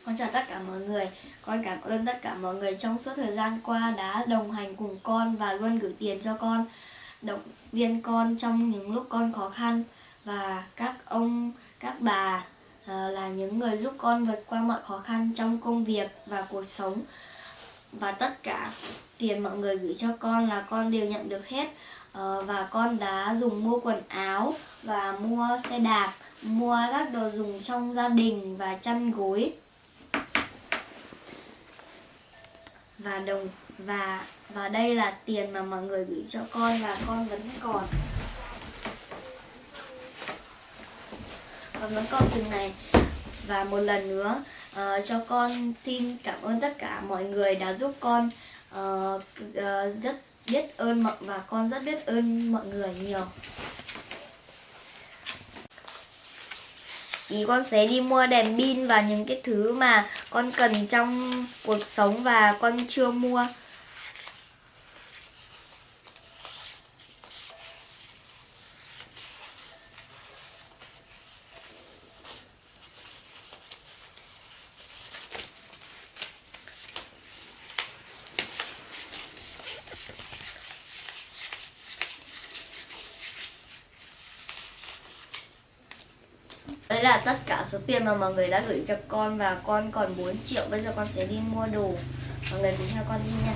Con chào tất cả mọi người. Con cảm ơn tất cả mọi người trong suốt thời gian qua đã đồng hành cùng con và luôn gửi tiền cho con, động viên con trong những lúc con khó khăn. Và các ông, các bà là những người giúp con vượt qua mọi khó khăn trong công việc và cuộc sống. Và tất cả tiền mọi người gửi cho con là con đều nhận được hết. Và con đã dùng mua quần áo và mua xe đạp, mua các đồ dùng trong gia đình và chăn gối. Và đây là tiền mà mọi người gửi cho con và con vẫn còn từng này. Và một lần nữa cho con xin cảm ơn tất cả mọi người đã giúp con, rất biết ơn và con rất biết ơn mọi người nhiều. Thì con sẽ đi mua đèn pin và những cái thứ mà con cần trong cuộc sống và con chưa mua. Đấy là tất cả số tiền mà mọi người đã gửi cho con và con còn 4 triệu. Bây giờ con sẽ đi mua đồ. Mọi người cùng theo con đi nha.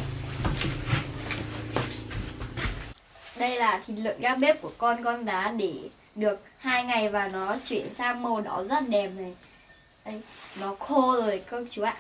Đây là thịt lợn gác bếp của con đã để được 2 ngày và nó chuyển sang màu đỏ rất đẹp này. Đây, nó khô rồi các chú ạ.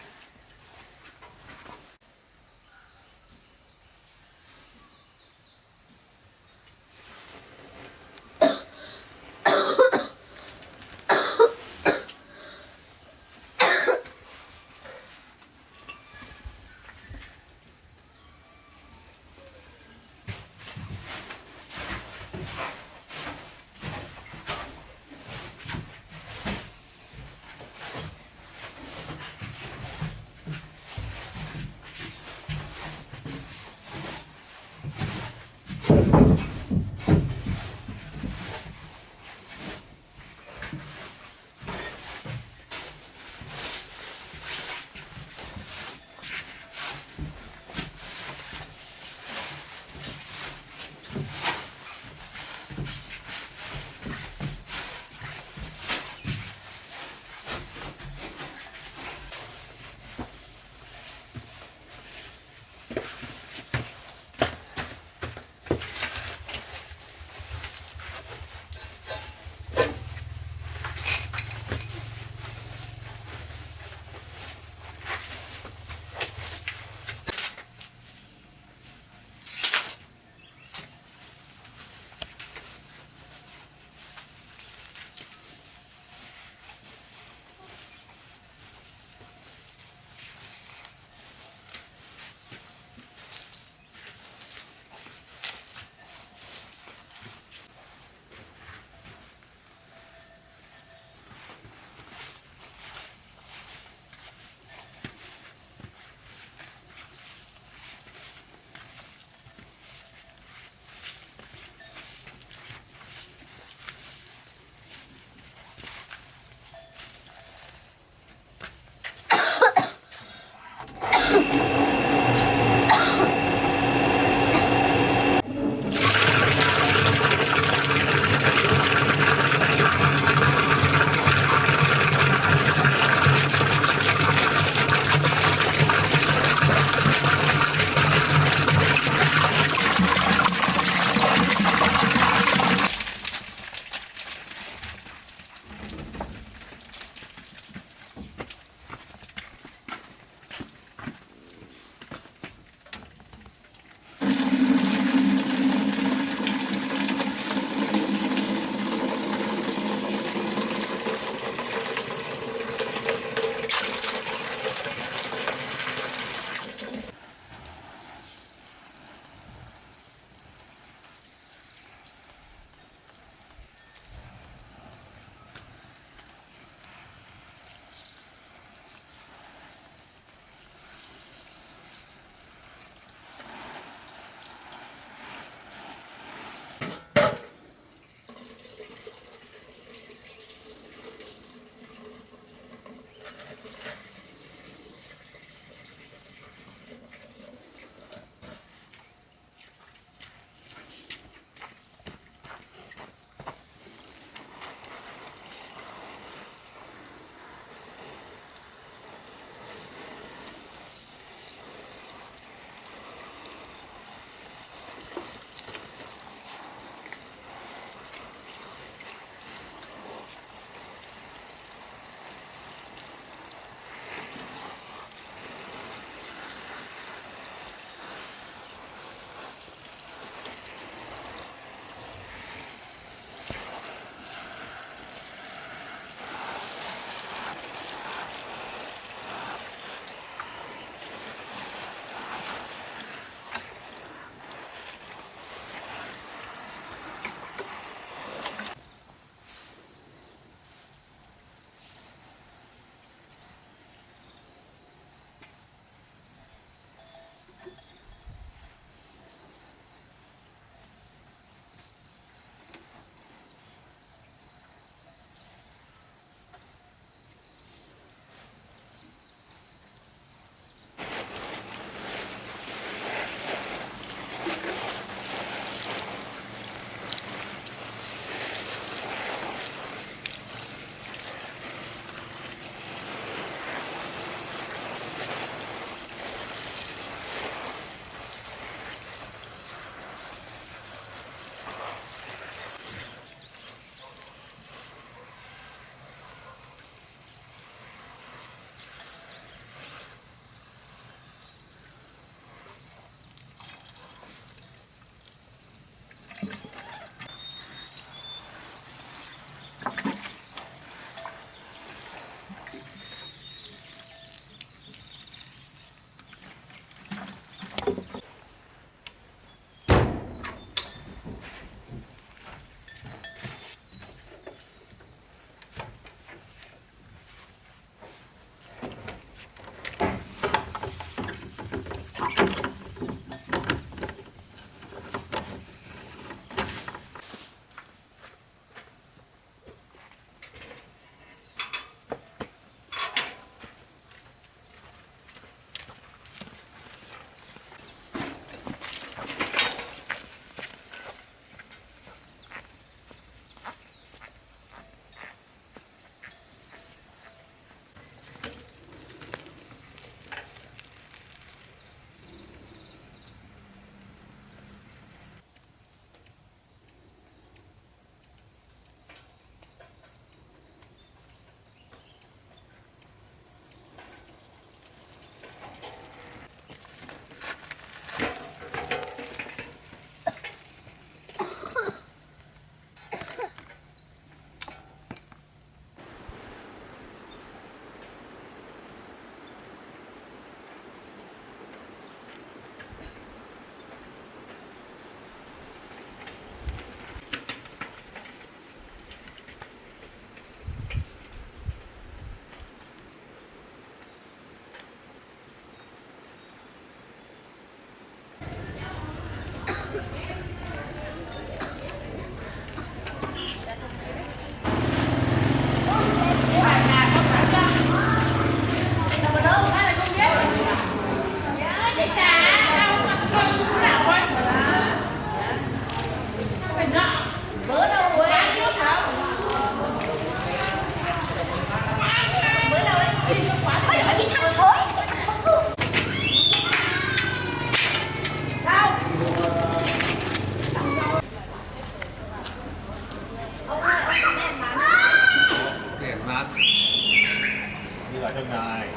này.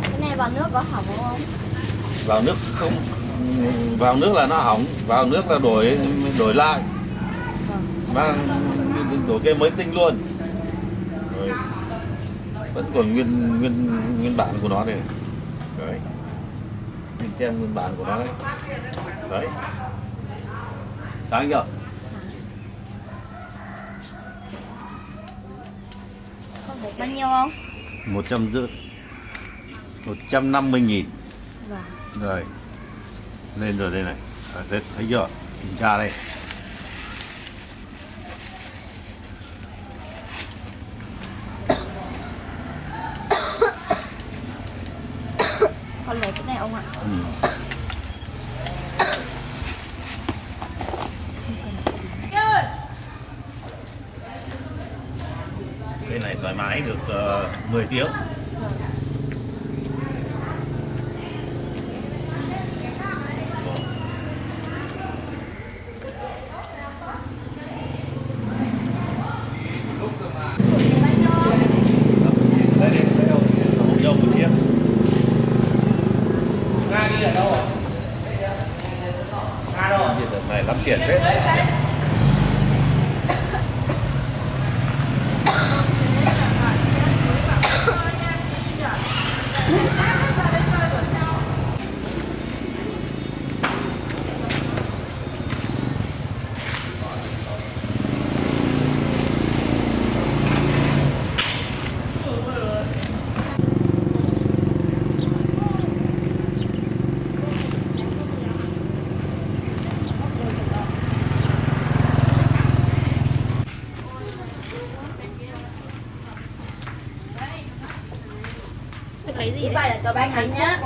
Cái này vào nước có hỏng không? Vào nước không, vào nước là nó hỏng, vào nước là đổi lại, mang đổi cái mới tinh luôn. Rồi. Vẫn còn nguyên bản của nó này. Đấy. Mình tem nguyên bản của nó đấy. Đấy. Sáng chưa? Không phải bao nhiêu không? 150.000. Vâng. Rồi. Lên rồi đây này. Thấy chưa? Kiểm tra đây. Con lấy cái này ông ạ. Cái này thoải mái được 10 tiếng. Này lắm tiền thế. Lấy gì Chị đấy? bay là cho bán anh nhá.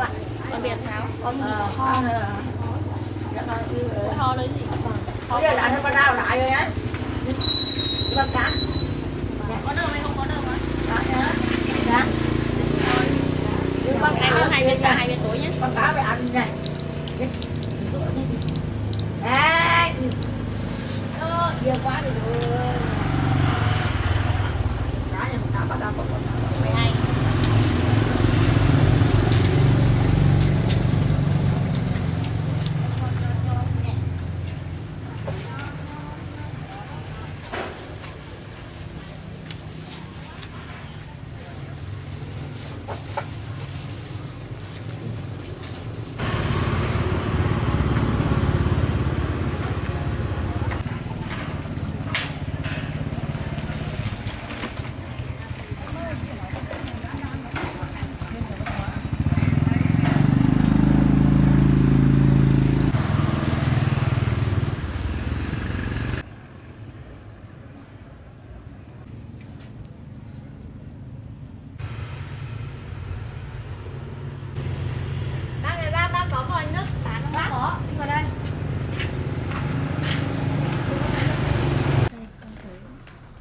Con biển tháo. Con bị kho. Kho lấy gì? Bây giờ lại thêm con đau lại rồi á. Con cá. Có đâu hay không có đâu á? Đó nhá. Dạ. Con cá Hai bên sáng, hai bên tối nhé. con cá với anh này. Đấy. Nhiều quá đi rồi. Cá nhà con cá bắt đầu con cá. 12. Ba có vòi nước tán không bác? Có, đi vào đây.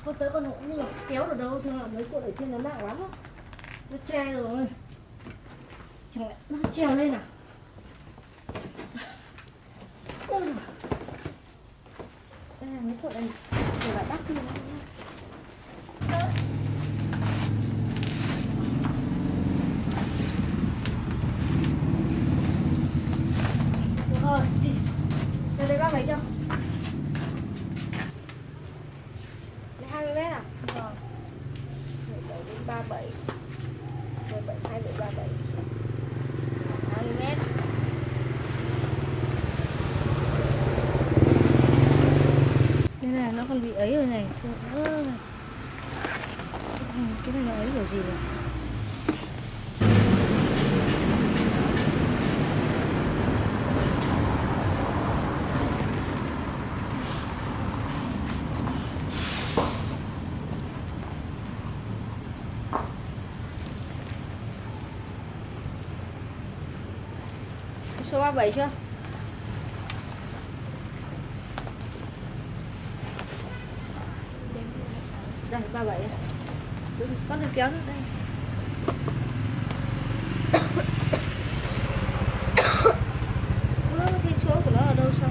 Con tới con cũng như là kéo được đâu, thường là mấy cuộn ở trên nó nặng lắm á. Nó che rồi. Chẳng lẽ nó treo lên à? Ôi giời. Đây là mấy cuộn này. Để lại đắp lên. Được rồi, đi. Ra đây bác lấy cho. Lấy 20 mét à? Vâng. 17 đến 37. 17, 27, 37. 20 mét. Đây là nó còn bị ấy rồi này. Cái này nó ấy kiểu gì rồi? Số 37 chưa? Đây 37 này. Con đừng kéo nữa đây. Nó thì số của nó ở đâu sao?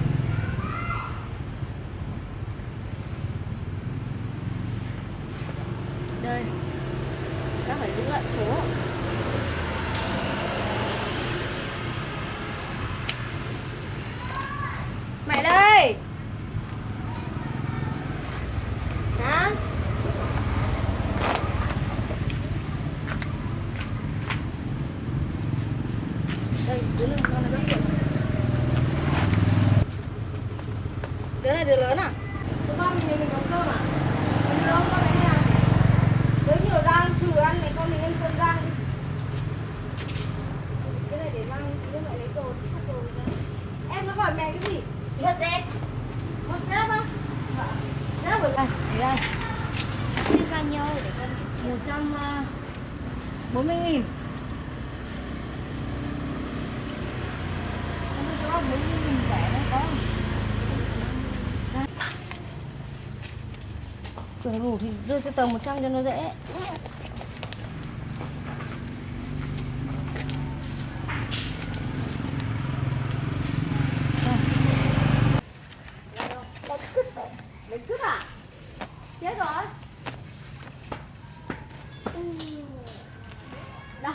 Đây. Các phải giữ lại số. Mẹ đây. Hả? Đây, đứa lớn con này rất nhiều. Đứa này đứa lớn à? Đứa con thì mình có cơm à? Mình đưa con này nha. Với nhiều rang trừ ăn này con mình ăn cơm rang đi. Cái này để mang đứa mẹ lấy đồ, sắp đồ ra. Em nó gọi mẹ cái gì? Một dép. Một dép á? Dép rồi. Đây, đây. Biết bao nhiêu để con 140.000. Không có 40.000 rẻ đấy có. Tưởng đủ thì đưa cho tầm 100 cho nó dễ. Lấy cứt à? Chết rồi. Đâu?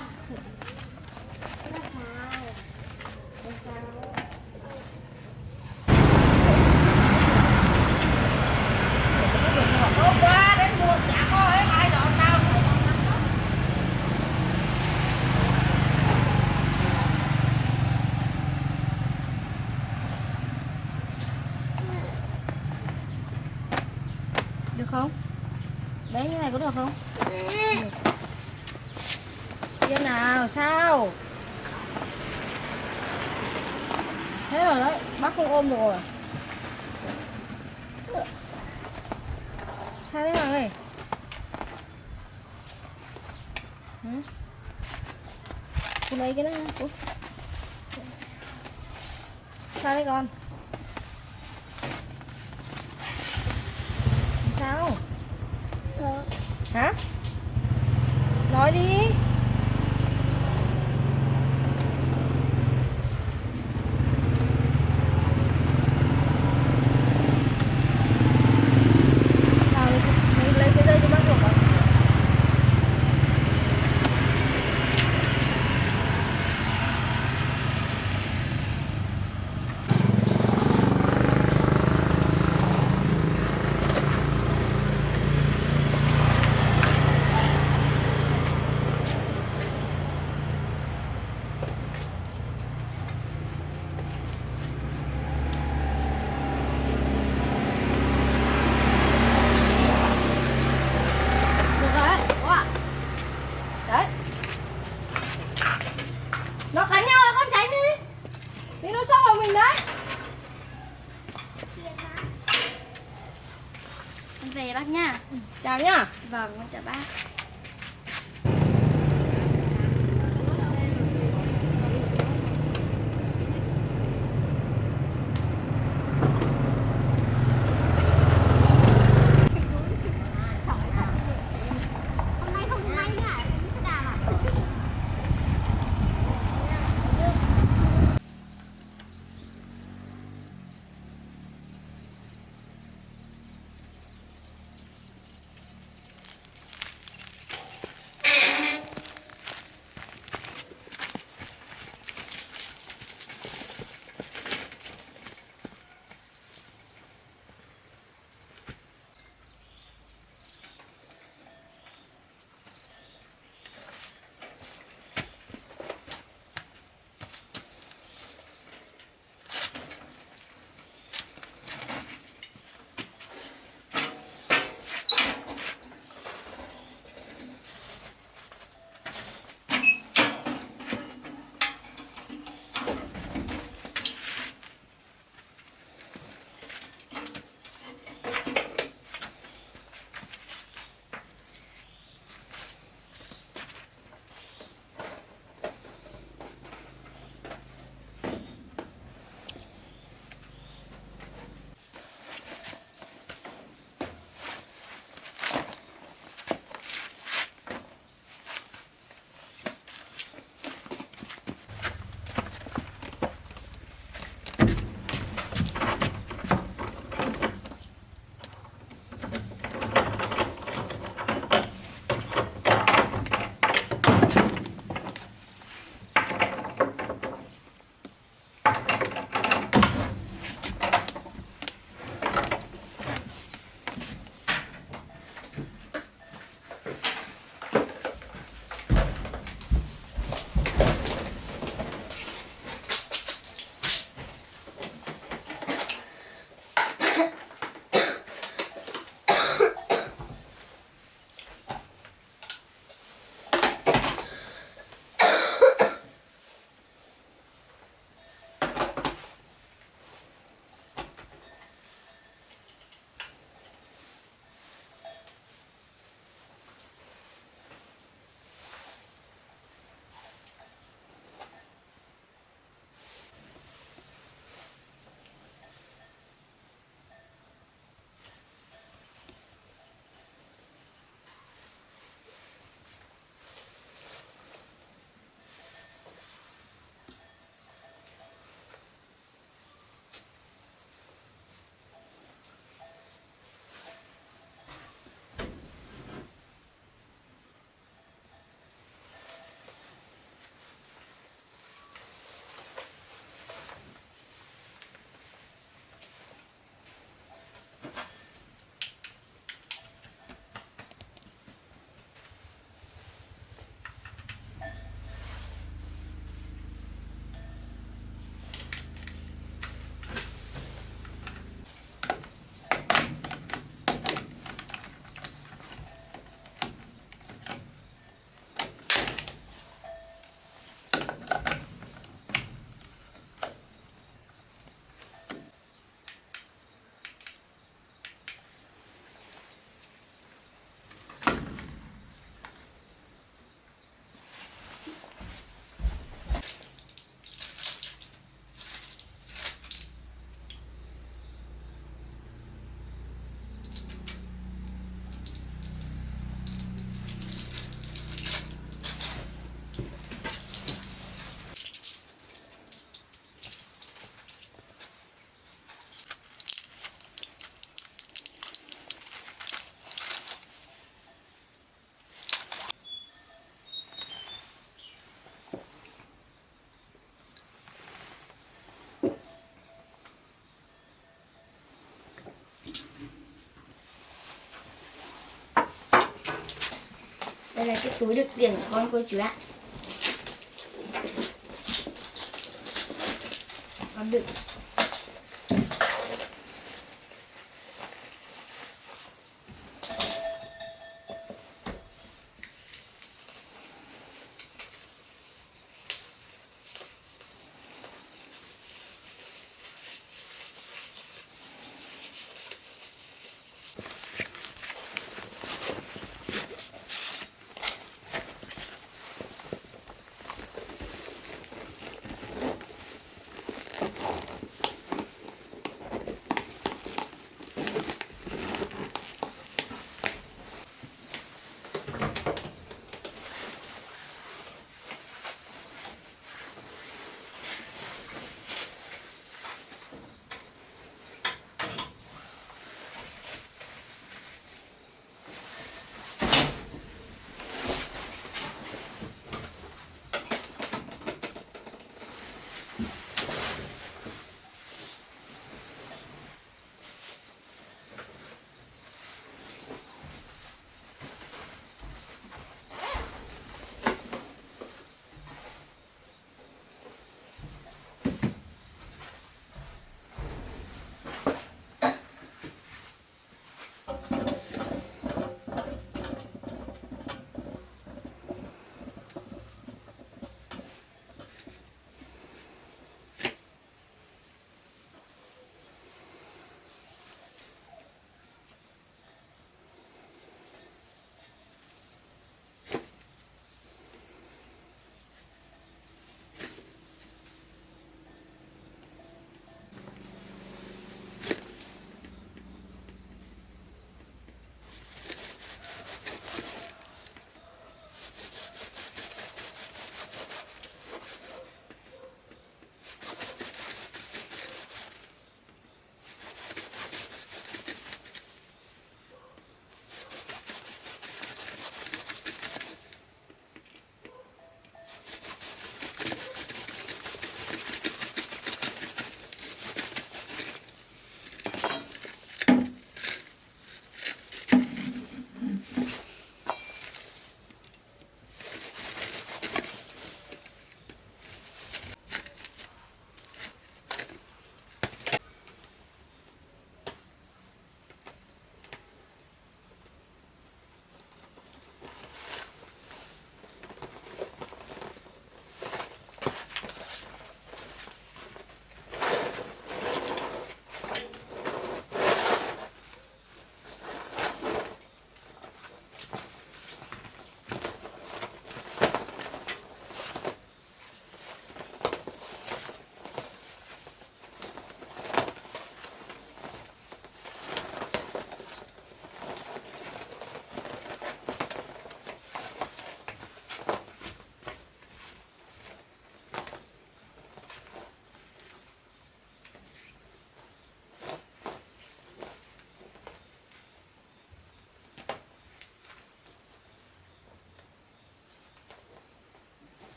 Hôm qua đến mua chả có ai dọn tao. Được không? Đấy như này có được không? Được. Kia nào sao? Thế rồi đấy, bác không ôm được rồi. Sao đấy Hoàng ơi? Cô lấy cái đó cô. Sao đấy con? Sao? Hả? Nói đi. Nào lấy cái dây cho bác được không? Được rồi, có ạ. Đấy. Nó cắn nhau là con tránh đi. Thì nó xông vào mình đấy. Con về bác nha. Chào nhá. Vâng, con chào bác. Đây là cái túi đựng tiền của con cô chú ạ. Con đựng